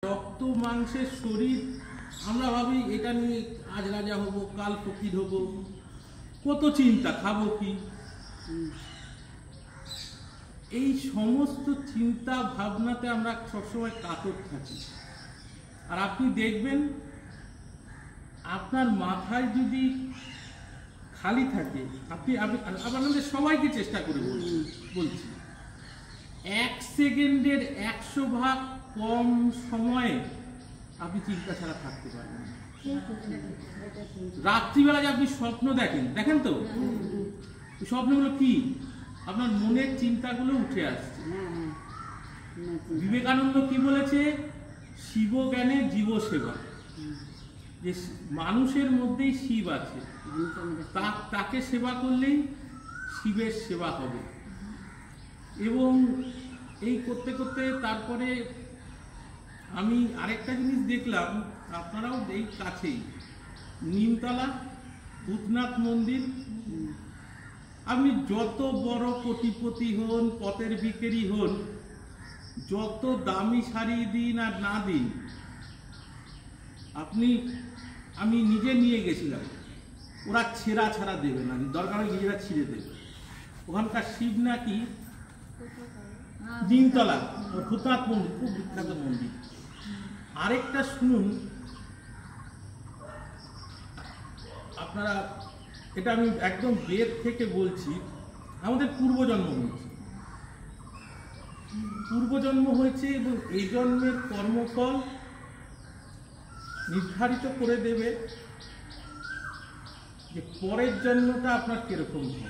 রক্ত মাংসের শরীর, আমরা ভাবি এটা নিয়ে আজ রাজা হব, কাল ফকির হব, কত চিন্তা, খাবো কি। এই সমস্ত চিন্তা ভাবনাতে আমরা সবসময় কাতর থাকি। আর আপনি দেখবেন আপনার মাথায় যদি খালি থাকে, আপনি আপনাদের সবাইকে চেষ্টা করে বলছি, 1 সেকেন্ডের 100 ভাগ কম সময়ে আপনি চিন্তা ছাড়া থাকতে পারবেন। রাত্রিবেলা যে আপনি স্বপ্ন দেখেন তো, স্বপ্নগুলো কি? আপনার মনের চিন্তাগুলো উঠে আসছে। বিবেকানন্দ কি বলেছে? শিব জ্ঞানে জীব সেবা, যে মানুষের মধ্যেই শিব আছে, তাকে সেবা করলেই শিবের সেবা হবে। এবং এই করতে করতে তারপরে আমি আরেকটা জিনিস দেখলাম, আপনারাও এই কাছেই নিমতলা ভূতনাথ মন্দির, আপনি যত বড় কোটিপতি হন, পথের ভিখারি হন, যত দামি শাড়ি দিন আর না দিন, আমি নিজে নিয়ে গেছিলাম, ওরা ছেঁড়া ছাড়া দেবে না, দরকার হয় নিজেরা ছিঁড়ে দেবে। ওখানকার শিব নাকি নিমতলা ভূতনাথ মন্দির, খুব বিখ্যাত মন্দির। আরেকটা শুনুন আপনারা, এটা আমি একদম বেদ থেকে বলছি, আমাদের পূর্বজন্ম হয়েছে এবং এই জন্মের কর্মফল নির্ধারিত করে দেবে যে পরের জন্মটা আপনার কিরকম হবে।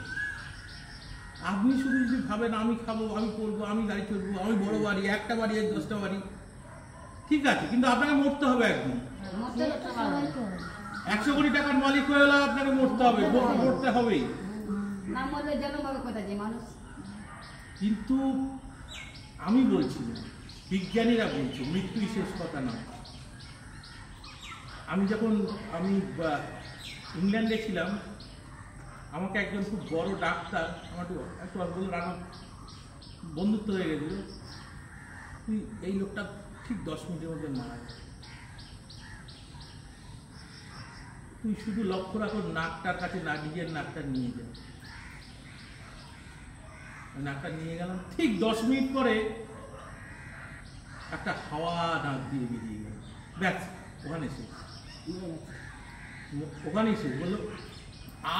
আপনি শুধু যদি ভাবেন আমি খাবো, আমি পড়বো, আমি গাড়ি চড়বো, আমি বড় বাড়ি, একটা বাড়ি, 10টা বাড়ি, ঠিক আছে, কিন্তু আপনাকে মরতে হবে একদিন। 100 কোটি টাকার মালিক হয়ে গেলে আপনাকে মরতে হবে, মরতে হবেই। কিন্তু আমি বলছি না, বিজ্ঞানীরা বলছে মৃত্যুই শেষ কথা না। আমি ইংল্যান্ডে ছিলাম, আমাকে একজন খুব বড় ডাক্তার, আমার একটু বলল, রানা বন্ধুত্ব হয়ে গেছিল, তুই এই লোকটা ঠিক 10 মিনিটের মধ্যে মারা যায়, তুই শুধু লক্ষ্য রাখো নাকটার কাছে, না নিজের নাকটা নিয়ে যা। নাকটা নিয়ে গেলাম, ঠিক 10 মিনিট পরে একটা হাওয়া নাক দিয়ে বেরিয়ে গেল, ব্যাস ওখানেই শেষ। বললো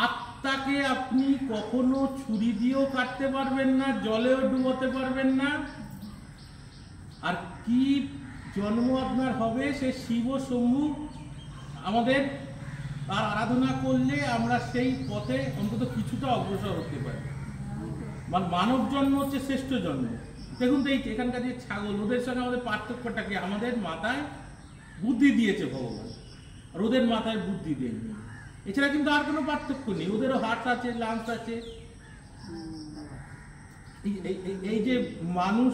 আত্মাকে আপনি কখনো ছুরি দিয়েও কাটতে পারবেন না, জলেও ডুবোতে পারবেন না, আর কি জন্ম আপনার হবে সে শিব শম্ভু আমাদের তার আরাধনা করলে আমরা সেই পথে অন্তত কিছুটা অগ্রসর হতে পারি। মানে মানব জন্ম হচ্ছে শ্রেষ্ঠ জন্ম। দেখুন তো এই এখানকার যে ছাগল, ওদের সঙ্গে আমাদের পার্থক্যটা কি? আমাদের মাথায় বুদ্ধি দিয়েছে ভগবান, আর ওদের মাথায় বুদ্ধি দেয়নি। এছাড়া কিন্তু আর কোনো পার্থক্য নেই। ওদেরও হার্ট আছে, লাংস আছে। এই যে মানুষ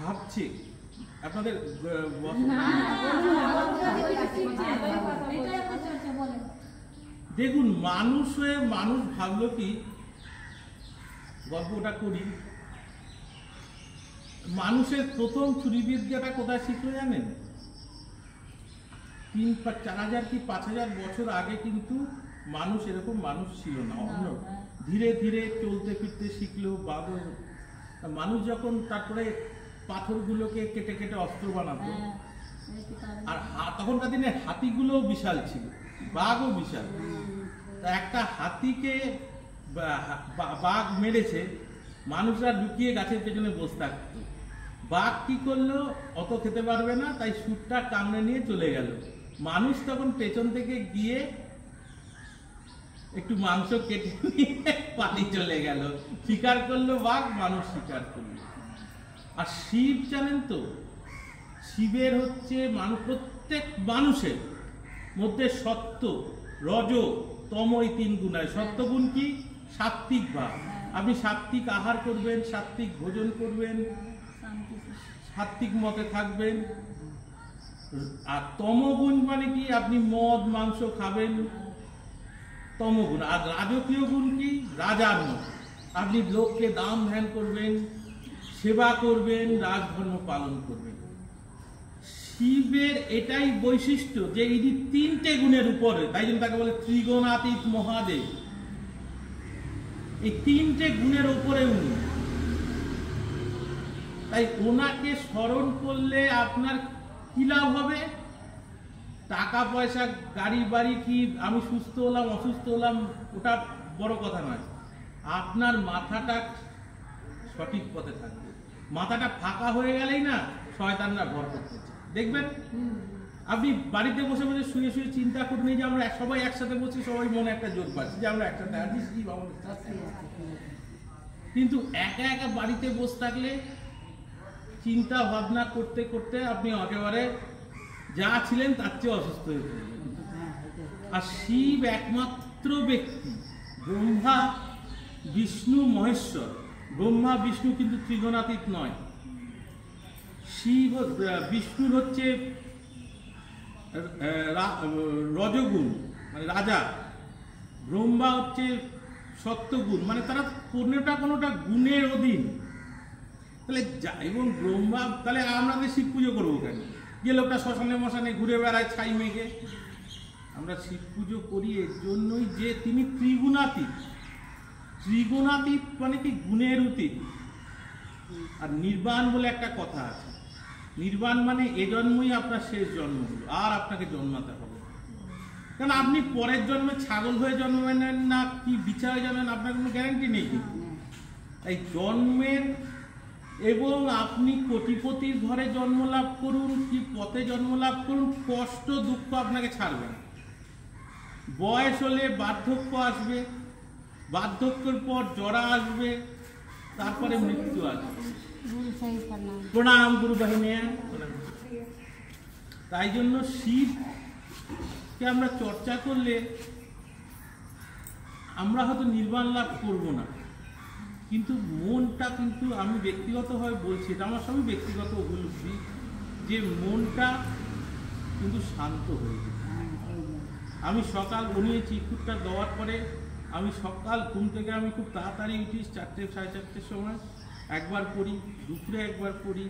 ভাবছে, আপনাদের দেখুন, মানুষ হয়ে মানুষ ভাবলো কি, গল্পটা করি, মানুষের প্রথম ছুরিবিদ্যাটা কোথায় শিখলো জানেন? 3-4,000 কি 5,000 বছর আগে কিন্তু মানুষ এরকম মানুষ ছিল না। অন্য ধীরে ধীরে চলতে ফিরতে শিখলো। মানুষ যখন তারপরে পাথরগুলোকে কেটে কেটে অস্ত্র বানাতো, আর তখনকার দিনে হাতিগুলো বিশাল ছিল, বাঘও বিশাল। একটা হাতিকে বাঘ মেরেছে, মানুষরা লুকিয়ে গাছের পেছনে বসে থাকতো। বাঘ কি করলো, অত খেতে পারবে না, তাই সুটটা কামড়ে নিয়ে চলে গেল। মানুষ তখন পেছন থেকে গিয়ে একটু মাংস কেটে নিয়ে পানি চলে গেল, শিকার করলো বাঘ, মানুষ শিকার করলো। আর শিব জানেন তো, শিবের হচ্ছে প্রত্যেক মানুষের মধ্যে সত্য, রজ, তম, এই 3 গুণ। আর সত্য গুণ কি? সাত্বিক ভাব। আপনি সাত্বিক আহার করবেন, সাত্বিক ভোজন করবেন, সাত্বিক মতে থাকবেন। আর তমগুণ মানে কি? আপনি মদ মাংস খাবেন, তমগুণ। আর রাজকীয় গুণ কি? রাজার মত, আপনি লোককে দান ধ্যান করবেন, সেবা করবেন, রাজধর্ম পালন করবেন। শিবের এটাই বৈশিষ্ট্য যে ইনি 3টে গুণের উপরে, তাই জন্য তাকে বলে ত্রিগুণাতীত মহাদেব। এই 3টে গুণের উপরে উনি, তাই ওনাকে স্মরণ করলে আপনার কি লাভ হবে? টাকা পয়সা, গাড়ি বাড়ি, কি আমি সুস্থ হলাম অসুস্থ হলাম ওটা বড় কথা নয়, আপনার মাথাটা সঠিক পথে থাকবে। মাথাটা ফাঁকা হয়ে গেলেই না শয়তানরা ভর করতে চায়। দেখবেন আপনি বাড়িতে বসে বসে শুয়ে শুয়ে চিন্তা করুন যে আমরা সবাই একসাথে বসে সবাই মনে একটা জোর পাচ্ছি যে আমরা একসাথে আছি, কিন্তু একা একা বাড়িতে বসে থাকলে চিন্তা ভাবনা করতে করতে আপনি একেবারে যা ছিলেন তার চেয়ে অসুস্থ হয়ে পড়বেন। আর শিব একমাত্র ব্যক্তি, ব্রহ্মা বিষ্ণু মহেশ্বর, ব্রহ্মা বিষ্ণু কিন্তু ত্রিগুণাতীত নয়। শিব বিষ্ণুর হচ্ছে রজগুণ মানে রাজা, ব্রহ্মা হচ্ছে সত্যগুণ মানে তারা কোনোটা গুণের অধীন। তাহলে এবং ব্রহ্মা, তাহলে আমাদের শিব পুজো করবো কেন? যে লোকটা শ্মশানে মশানে ঘুরে বেড়ায় ছাই মেঘে, আমরা শিব পুজো করি এর জন্যই যে তিনি ত্রিগুণাতীত। ত্রিগুণাতীত মানে কি? গুণের অতীত। আর নির্বাণ বলে একটা কথা আছে, নির্বাণ মানে এ জন্মই আপনার শেষ জন্ম হলো, আর আপনাকে জন্মাতে হবে। কারণ আপনি পরের জন্মে ছাগল হয়ে জন্মাবেন না কি বিছা হয়ে যাবেন আপনার কোনো গ্যারান্টি নেই। কিন্তু এই জন্মের, এবং আপনি কোটিপতির ঘরে জন্ম লাভ করুন কি পথে জন্ম লাভ করুন, কষ্ট দুঃখ আপনাকে ছাড়বে না। বয়স হলে বার্ধক্য আসবে, বার্ধক্যের পর জরা আসবে, তারপরে মৃত্যু আসবে। প্রণাম গুরু বাহিনী। তাই জন্য শিবকে আমরা চর্চা করলে আমরা হয়তো নির্বাণ লাভ করব না, কিন্তু মনটা, কিন্তু আমি ব্যক্তিগতভাবে বলছি, এটা আমার সবই ব্যক্তিগত উপলব্ধি, যে মনটা কিন্তু শান্ত হয়ে গেছে। আমি সকাল উনি চিকুরটা দেওয়ার পরে আমি সকাল ঘুম থেকে আমি খুব তাড়াতাড়ি উঠি, 4টে সাড়ে 4টের সময় একবার পড়ি, দুপুরে একবার পড়ি,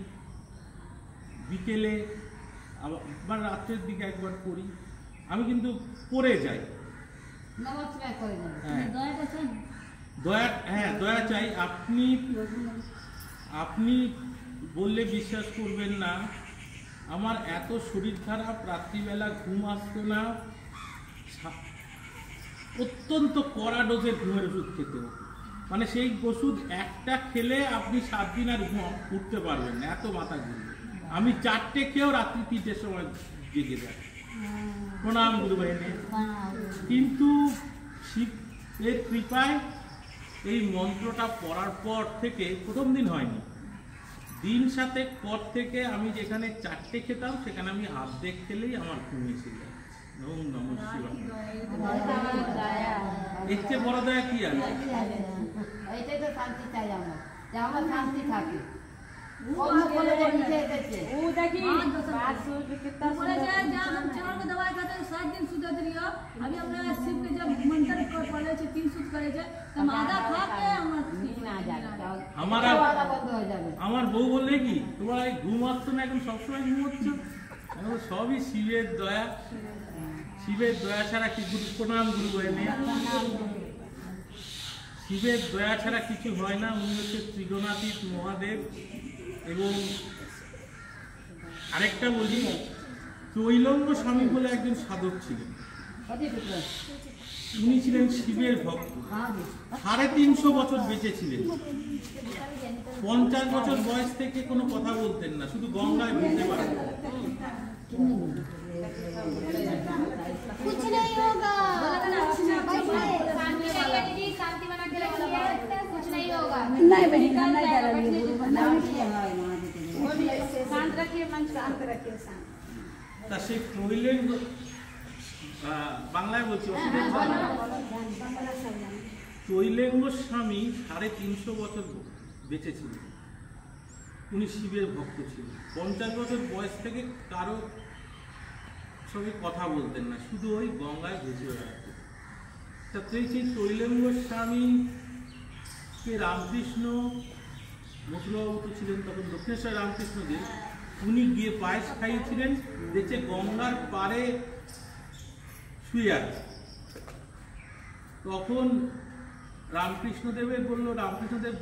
বিকেলে আবার রাত্রের দিকে একবার পড়ি। আমি কিন্তু পড়ে যাই। দয়া চাই। আপনি বললে বিশ্বাস করবেন না, আমার এত শরীর খারাপ, রাত্রিবেলা ঘুম আসতো না, অত্যন্ত কড়া ডোজের ঘুমের ওষুধ খেতে হতো। মানে সেই ওষুধ একটা খেলে আপনি 7 দিন আর উঠতে পারবেন না, এত মাথা ঘুরবে। আমি 4টে খেয়েও রাত্রি 3টের সময় জেগে যাই। প্রণাম গুরু বাহিনী। কিন্তু শিবের কৃপায় এই মন্ত্রটা পড়ার পর থেকে, প্রথম দিন হয়নি, দিন 7 পর থেকে আমি যেখানে 4টে খেতাম সেখানে আমি অর্ধেক খেলেই আমার ঘুম এসে যায়। নমস্কার। এর চেয়ে বড় দয়া কি আছে? এইটাই তো শান্তি চাই আমরা, যে আমরা শান্তি থাকি। আমার বউ বললে কি তোমার ঘুম আসতো না, এখন সবসময় ঘুমোচ্ছ? সবই শিবের দয়া। শিবের দয়া ছাড়া কি? প্রণাম গুরু বাহিনী। শিবের দয়া ছাড়া কিছু হয় না। উনি হচ্ছে ত্রিগুণাতীত মহাদেব। এবং আরেকটা বলি, ত্রৈলঙ্গ স্বামী বলে একজন সাধক ছিলেন, উনি ছিলেন শিবের ভক্ত। 350 বছর বেঁচে ছিলেন। 50 বছর বয়স থেকে কোনো কথা বলতেন না, শুধু গঙ্গায় বলতে পারতেন। তা সেই ত্রৈলঙ্গ, বাংলায় বলছি, ত্রৈলঙ্গ স্বামী 350 বছর বেঁচে ছিলেন। উনি শিবের ভক্ত ছিলেন। 50 বছর বয়স থেকে কারো সঙ্গে কথা বলতেন না, শুধু ওই গঙ্গায় ভেসে বেড়াতেন। তা সেই ত্রৈলঙ্গ স্বামীকে রামকৃষ্ণ, মথুরাবাবু তো ছিলেন তখন, দক্ষিণেশ্বর রামকৃষ্ণদেব উনি গিয়ে পায়েস খাইয়েছিলেন, দেখছে গঙ্গার পাড়ে শুয়ে আছে। তখন রামকৃষ্ণদেবের বললো, রামকৃষ্ণদেব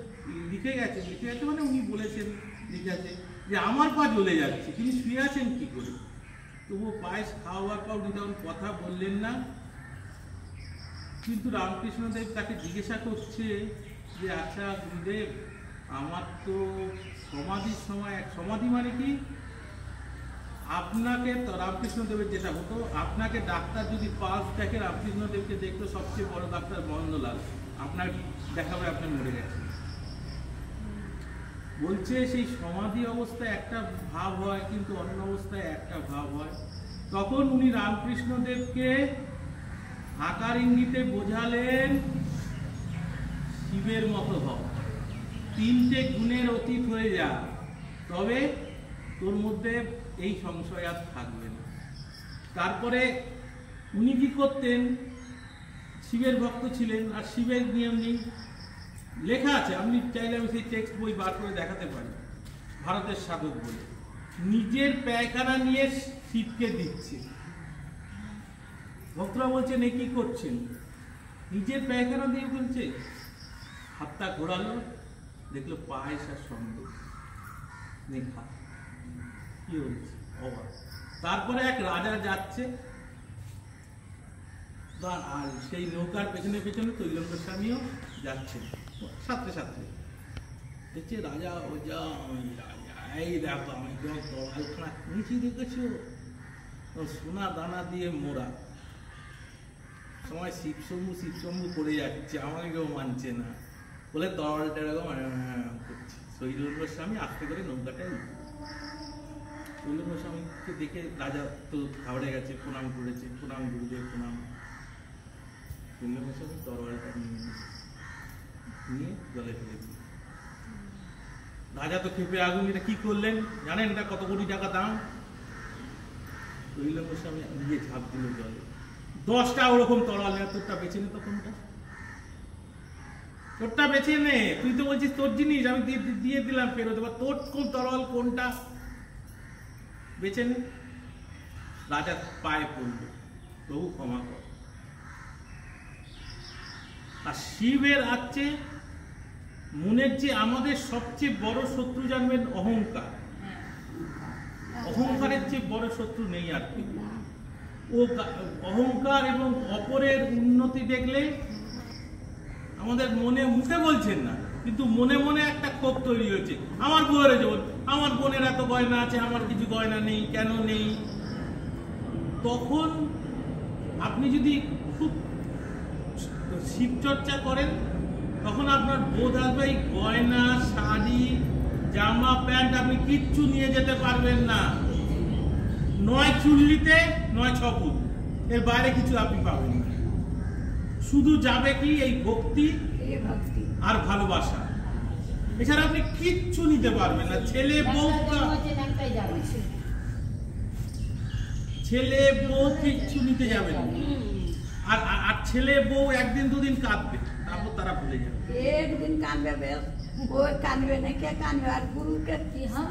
লিখে গেছে মানে উনি বলেছেন, লিখে আছে যে আমার পা জ্বলে যাচ্ছে, তিনি শুয়ে আছেন কি করে। তবুও পায়েস খাওয়ার পর উনি তখন কথা বললেন না। কিন্তু রামকৃষ্ণদেব তাকে জিজ্ঞাসা করছে যে আচ্ছা গুরুদেব, আমার তো সমাধির সময়, সমাধি মানে কি, আপনাকে তো রামকৃষ্ণদেবের যেটা হতো, আপনাকে ডাক্তার যদি পালস দেখে, রামকৃষ্ণদেবকে দেখতো সবচেয়ে বড় ডাক্তার বন্দলাল, আপনার দেখাবে আপনি মরে গেছেন। বলছে সেই সমাধি অবস্থায় একটা ভাব হয়, কিন্তু অন্য অবস্থায় একটা ভাব হয়। তখন উনি রামকৃষ্ণদেবকে আকার ইঙ্গিতে বোঝালেন শিবের মতো হও, 3টে গুণের অতীত হয়ে যা, তবে তোর মধ্যে এই সংশয় আর থাকবে না। তারপরে উনি কি করতেন, শিবের ভক্ত ছিলেন, আর শিবের নিয়ম নেই, লেখা আছে, আপনি চাইলে আমি সেই টেক্সট বই বার করে দেখাতে পারি, ভারতের সাধক বলে, নিজের পায়খানা নিয়ে শিবকে দিচ্ছে। ভক্তরা বলছেন এ কি করছেন, নিজের পায়খানা দিয়ে বলছে। হাতটা ঘোরালো, দেখলো পায়েস আর সন্দেহ লেখা, কি হচ্ছে অবাক। তারপরে এক রাজা যাচ্ছে, আর সেই নৌকার পেছনে পেছনে তৈলঙ্গ স্বামীও যাচ্ছেন সাথে সাথে। দেখছে রাজা, ও যা এই দেখো আমি দোয়ালখানা নিচে দেখেছো, সোনা দানা দিয়ে মোড়া, সময় শিবশম্ভু করে যাচ্ছে, আমাকে কেউ মানছে না বলে তরলটা এরকম করছে। তৈলঙ্গ স্বামী আস্তে করে নৌকাটাই, তৈলঙ্গ স্বামীকে দেখে রাজা তো ঘাবড়ে গেছে, প্রণাম করেছে, প্রণাম গুরুদেব প্রণাম। তৈলঙ্গ স্বামী তরলটা নিয়ে জলে ফেলে দিল। রাজা তো ক্ষেপে আগুন, এটা কি করলেন জানেন, এটা কত কোটি টাকা দাম। তৈলঙ্গ স্বামী নিজে ঝাঁপ দিল জলে। 10টা ওরকম তরল, তোরটা বেছে নে, তো কোনটা তোরটা বেছে নে, তুই তো বলছিস তোর জিনিস, আমি দিয়ে দিলাম ফেরত, এবার তোর কোন তরল কোনটা বেছে নে। রাজা পায়ে পড়ল, প্রভু ক্ষমা কর। আর শিবের আছে মনের যে আমাদের সবচেয়ে বড় শত্রু জানবেন অহংকার, অহংকারের চেয়ে বড় শত্রু নেই আর কি। ও অহংকার এবং অপরের উন্নতি দেখলে আমাদের মনে, মুখে বলছেন না কিন্তু মনে মনে একটা ক্ষোভ তৈরি হয়েছে, আমার বউয়ের যেমন, আমার বোনের এত গয়না আছে, আমার কিছু গয়না নেই, কেন নেই। তখন আপনি যদি খুব শিব চর্চা করেন, তখন আপনার বোধ আসবে এই গয়না, শাড়ি, জামা প্যান্ট আপনি কিচ্ছু নিয়ে যেতে পারবেন না, নয় চুল্লিতে নয় 6 ফুট, এর বাইরে কিছু আপনি পাবেন না। শুধু যাবে কি এই ভক্তি আর ভালোবাসা, এছাড়া আপনি কিচ্ছু নিতে পারবেন না। ছেলে বউ কিচ্ছু নিতে যাবে না, আর ছেলে বউ একদিন দুদিন কাঁদবে, তারপর তারা ভুলে যাবে। একদিন কাঁদবে, বেশ वो कानवे नहीं क्या कानवे और गुरु के हम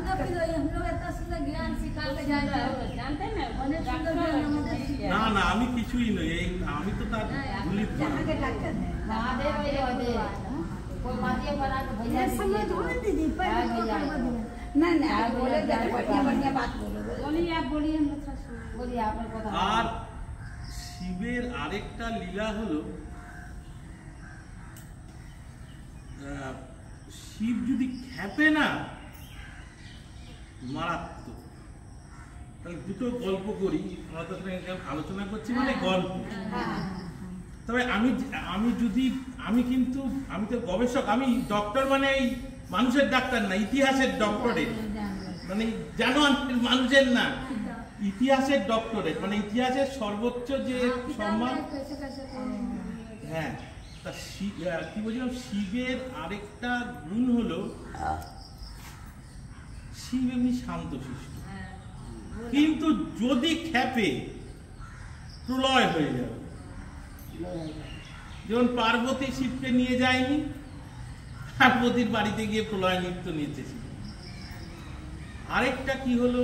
लोग इतना सुंदर ज्ञान सिखा के जाते हैं, जानते हैं ना, ना ना আমি কিছুই নই, এই আমি তো তার গুলিত जहाँ के डॉक्टर है महादेव दे कोई मादिया बना के भैया समय थोड़ी दीदी पर नहीं नहीं आप बोले जाते बढ़िया बढ़िया बात बोलो बोलिए, आप बोलिए, हम अच्छा सुन। बोलिए आपने কথা। আর শিবের আরেকটা লীলা হলো, শিব যদি খেপে না মারাত্মক। তাহলে দুটো গল্প করি, আমরা তো আলোচনা করছি মানে গল্প। তবে আমি তো গবেষক, আমি ডক্টর, মানে এই মানুষের ডাক্তার না, ইতিহাসের ডক্টরেট, মানে জানো মানুষের না, ইতিহাসের ডক্টরেট, মানে ইতিহাসের সর্বোচ্চ যে সম্মান। হ্যাঁ, তা কি বলছিলাম, শিবের আরেকটা গুণ হলো শিব এমনি শান্তশিষ্ট, কিন্তু যদি খেপে প্রলয় হয়ে যাবে। যেমন পার্বতী শিবকে নিয়ে যায়নি, পার্বতীর বাড়িতে গিয়ে প্রলয় নৃত্য নিতেছিল। আরেকটা কি হলো,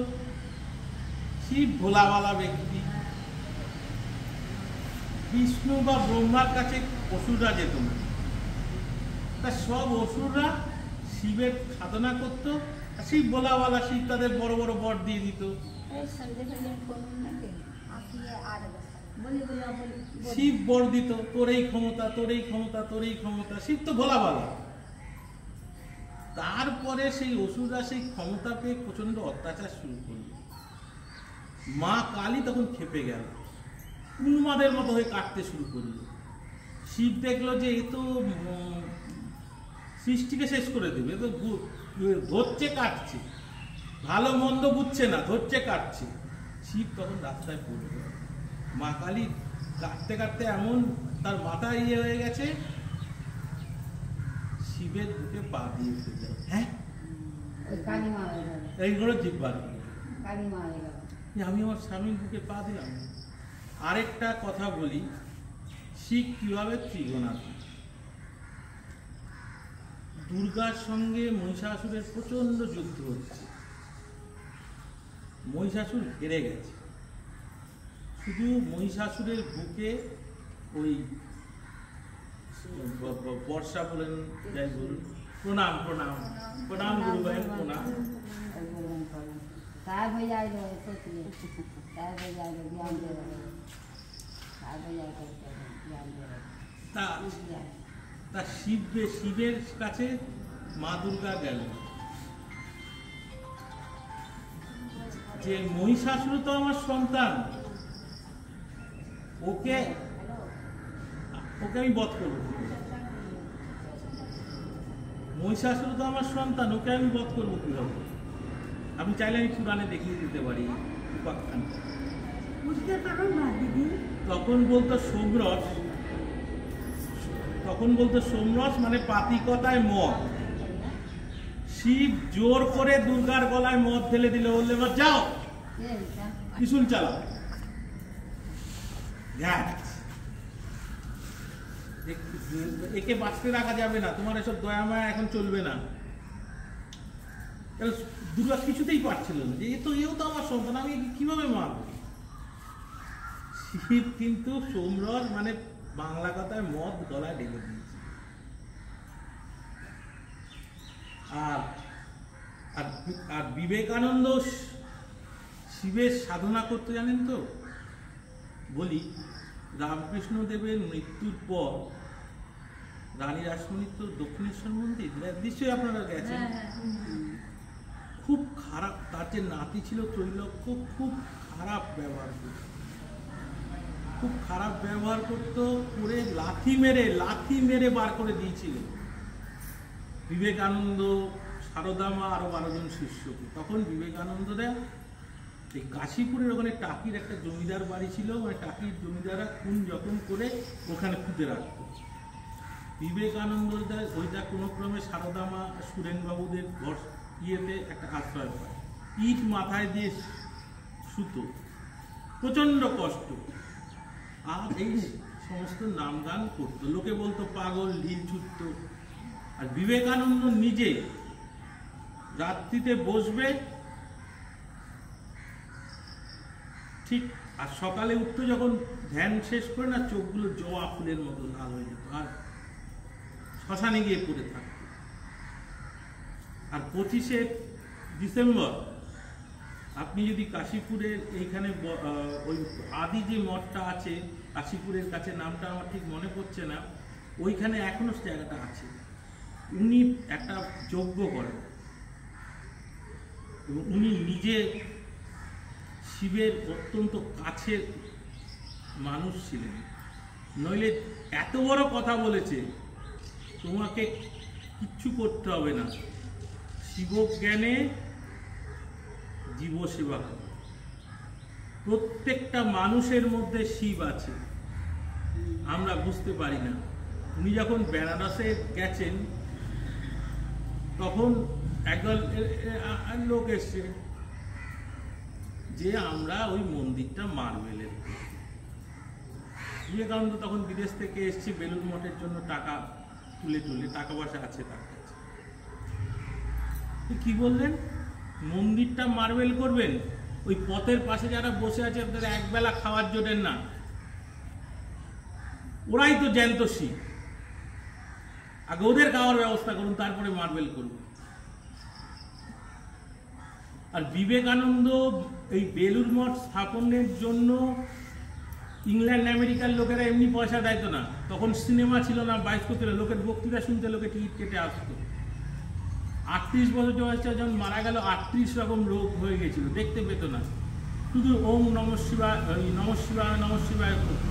শিব ভোলাওয়ালা ব্যক্তি, বিষ্ণু বা ব্রহ্মার কাছে অসুররা যেত না, তা সব অসুররা শিবের সাধনা করতো, আর শিব ভোলাওয়ালা, শিব তাদের বড় বড় বর দিয়ে দিত। শিব বর দিত, তোর এই ক্ষমতা, তোর এই ক্ষমতা, তোর এই ক্ষমতা। শিব তো ভোলাওয়ালা। তারপরে সেই অসুররা সেই ক্ষমতা পেয়ে প্রচন্ড অত্যাচার শুরু করলো। মা কালী তখন খেপে গেল, উন্মাদের মতো হয়ে কাটতে শুরু করলো। শিব দেখলো যে এ তো সৃষ্টিকে শেষ করে দেবে, এ তো ধরছে কাটছে, ভালো মন্দ বুঝছে না, ধরছে কাটছে। শিব তখন রাস্তায় পড়ে গেল। মা কালী কাটতে কাটতে এমন তার মাথা ইয়ে হয়ে গেছে, শিবের বুকে পা দিয়ে উঠে যায়। হ্যাঁ, ওই কালী মা হয়ে গেল, এইগুলো জিব্বার কালী মা হয়ে গেল। আমি আমার স্বামীর বুকে পা দিলাম। আরেকটা কথা বলি, শিব কিভাবে ত্রিগুণাত্মক। দুর্গার সঙ্গে মহিষাসুরের প্রচন্ড যুদ্ধ হচ্ছে, মহিষাসুর হেরে গেছে। শুধু মহিষাসুরের বুকে ওই বর্ষা বলেন, যাই বলুন, প্রণাম প্রণাম প্রণাম গুরু ভাই, প্রণাম। साहब भैया आए रहे सोच लिए, साहब भैया आए रहे ज्ञान दे रहे, साहब भैया करते हैं ज्ञान दे रहे। তা শিবের কাছে মা দুর্গা গেল যে মহিষাসুর তো আমার সন্তান, ওকে আমি বধ করব। মহিষাসুর তো আমার সন্তান, ওকে আমি বধ করবো কিভাবে? আমি চাইলে আমি পুরাণে দেখিয়ে দিতে পারি উপাখ্যানটা। বুঝতে পারো না দিদি? তখন বলতো সোমরস মানে পাতিকতায় মদ। শিব জোর করে দুর্গার গলায় মদ ঢেলে দিল, বললে এবার যাও ত্রিশূল চালাও। একে বাঁচতে রাখা যাবে না, তোমার এসব দয়া মায়া এখন চলবে না। দুর্গা কিছুতেই পারছিল না, যে এও তো আমার সন্তান, আমি কিভাবে মারব। শিব কিন্তু সোমরস মানে বাংলা কথায় মদ গলায় ঢেলে দিয়েছে। আর বিবেকানন্দ শিবের সাধনা করতে জানেন তো? বলি, রামকৃষ্ণ দেবের মৃত্যুর পর রানী রাসমণির তো দক্ষিণেশ্বর মন্দির নিশ্চয়ই আপনারা গেছেন, খুব খারাপ, তার যে নাতি ছিল ত্রৈলোক্য, খুব খারাপ ব্যবহার করত, খুব খারাপ ব্যবহার করতো, করে লাথি মেরে বার করে দিয়েছিল বিবেকানন্দ, সারদা মা, আরো 12 জন শিষ্যকে। তখন বিবেকানন্দরা এই কাশীপুরের ওখানে টাকির একটা জমিদার বাড়ি ছিল, মানে টাকির জমিদাররা খুন যখন করে ওখানে পুঁতে রাখত। বিবেকানন্দরা ওইটা কোনো ক্রমে সারদা মা, সুরেনবাবুদের ঘর ইয়েতে একটা আশ্রয় পায়, ইট মাথায় দিয়ে সুতো, প্রচন্ড কষ্ট। আর এই সমস্ত নাম গান করতো, লোকে বলতো পাগল, ঢিল ছুটত। আর বিবেকানন্দ নিজে রাত্রিতে বসবে ঠিক, আর সকালে উঠতো যখন ধ্যান শেষ করে না, চোখগুলো জবা ফুলের মতো লাল হয়ে যেত, আর শ্মশানে গিয়ে পড়ে থাকতো। আর 25শে ডিসেম্বর আপনি যদি কাশীপুরের এইখানে ওই আদি যে মঠটা আছে কাশীপুরের কাছে, নামটা আমার ঠিক মনে পড়ছে না, ওইখানে এখনো জায়গাটা আছে। উনি একটা যজ্ঞ করেন এবং উনি নিজে শিবের অত্যন্ত কাছের মানুষ ছিলেন, নইলে এত বড় কথা বলেছে, তোমাকে কিচ্ছু করতে হবে না, শিবজ্ঞানে জীব সেবা করো। প্রত্যেকটা মানুষের মধ্যে শিব আছে, আমরা বুঝতে পারি না। উনি যখন বেনারসে গেছেন তখন একদল লোক এসছে যে আমরা ওই মন্দিরটা মার্বেলের। বিবেকানন্দ তখন বিদেশ থেকে এসছে বেলুড় মঠের জন্য টাকা তুলে টাকা পয়সা আছে তার কাছে। কি বললেন? মন্দিরটা মার্বেল করবেন, ওই পথের পাশে যারা বসে আছে আপনাদের একবেলা খাওয়ার জোটেন না, ওরাই তো জ্যান্ত শিব। আগে ওদের খাওয়ার ব্যবস্থা করুন, তারপরে মার্বেল করুন। আর বিবেকানন্দ এই বেলুড় মঠ স্থাপনের জন্য ইংল্যান্ড আমেরিকার লোকেরা এমনি পয়সা দেয় না, তখন সিনেমা ছিল না, বায়োস্কোপ ছিল, লোকের বক্তৃতা শুনতে লোকে টিকিট কেটে আসতো। 38 বছর বয়সে যখন মারা গেল 38 রকম রোগ হয়ে গেছিল, দেখতে পেত না, শুধু ওম নম শিবায়, নম শিবায় নম শিবায় করত।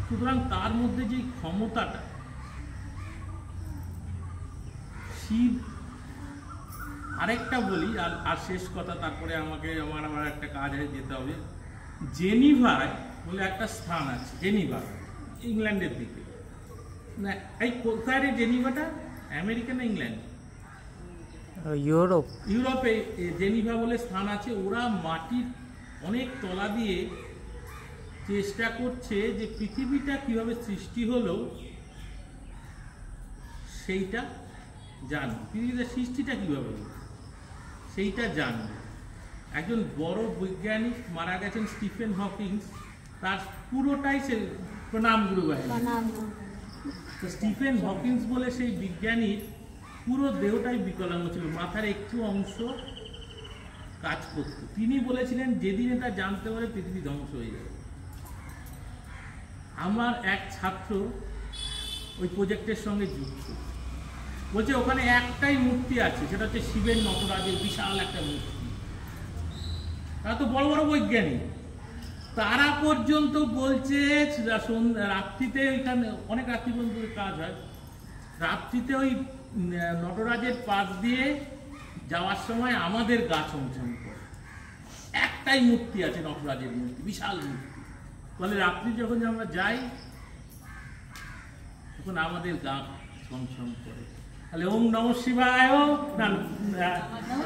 সুতরাং তার মধ্যে যে ক্ষমতাটা, শিব। আরেকটা বলি আর শেষ কথা, তারপরে আমাকে আমার একটা কাজে যেতে হবে। জেনিভায় বলে একটা স্থান আছে, জেনিভা ইংল্যান্ডের দিকে না, এই কোথায় রে জেনিভাটা? আমেরিকা না ইংল্যান্ড? ইউরোপে জেনিভা বলে স্থান আছে। ওরা মাটির অনেক তলা দিয়ে চেষ্টা করছে যে পৃথিবীটা কিভাবে সৃষ্টি হলো সেইটা জানবে, পৃথিবীর সৃষ্টিটা কিভাবে হলো সেইটা জানবে। একজন বড় বৈজ্ঞানিক মারা গেছেন, স্টিফেন হকিংস, তার পুরোটাই সে প্রণাম গুরু বাহিনী। তো স্টিফেন হকিংস বলে সেই বিজ্ঞানীর পুরো দেহটাই বিকলাঙ্গ ছিল, মাথার একটু অংশ কাজ করত। তিনি বলেছিলেন যেদিন এটা জানতে পারে পৃথিবী ধ্বংস হয়ে যাবে। আমার এক ছাত্র ওই প্রজেক্টের সঙ্গে যুক্ত, বলছে ওখানে একটাই মূর্তি আছে, সেটা হচ্ছে শিবের নটরাজের বিশাল একটা মূর্তি। তারা তো বড় বড় বৈজ্ঞানিক, তারা পর্যন্ত বলছে রাত্রিতে, ওইখানে অনেক রাত্রি পর্যন্ত কাজ হয়, রাত্রিতে ওই নটরাজের পাশ দিয়ে যাওয়ার সময় আমাদের গা ছমছম করে। একটাই মূর্তি আছে নটরাজের মূর্তি, বিশাল মূর্তি, বলে রাত্রি যখন আমরা যাই তখন আমাদের গা ছমছম করে। তাহলে ওম নম শিবায়,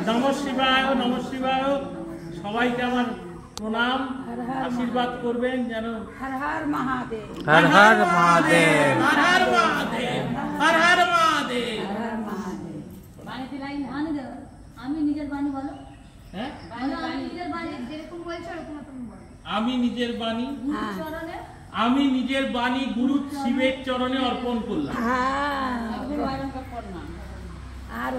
নম শিবায়, নম শিবায়। সবাইকে আমার প্রণাম, আশীর্বাদ করবেন যেন। হর হর মহাদেব, হর হর মহাদেব, হর হর মহাদেব, হর হর মহাদেব। বাণীতে লাইন আনে দেব। আমি নিজের বাণী বলো। হ্যাঁ, বলো, আমি নিজের বাণী যেরকম বলছো ওরকম তুমি বলো। আমি নিজের বাণী, গুরুর চরণে, আমি নিজের বাণী গুরু শিবের চরণে অর্পণ করলাম। হ্যাঁ একদিন বারণ করব না। আর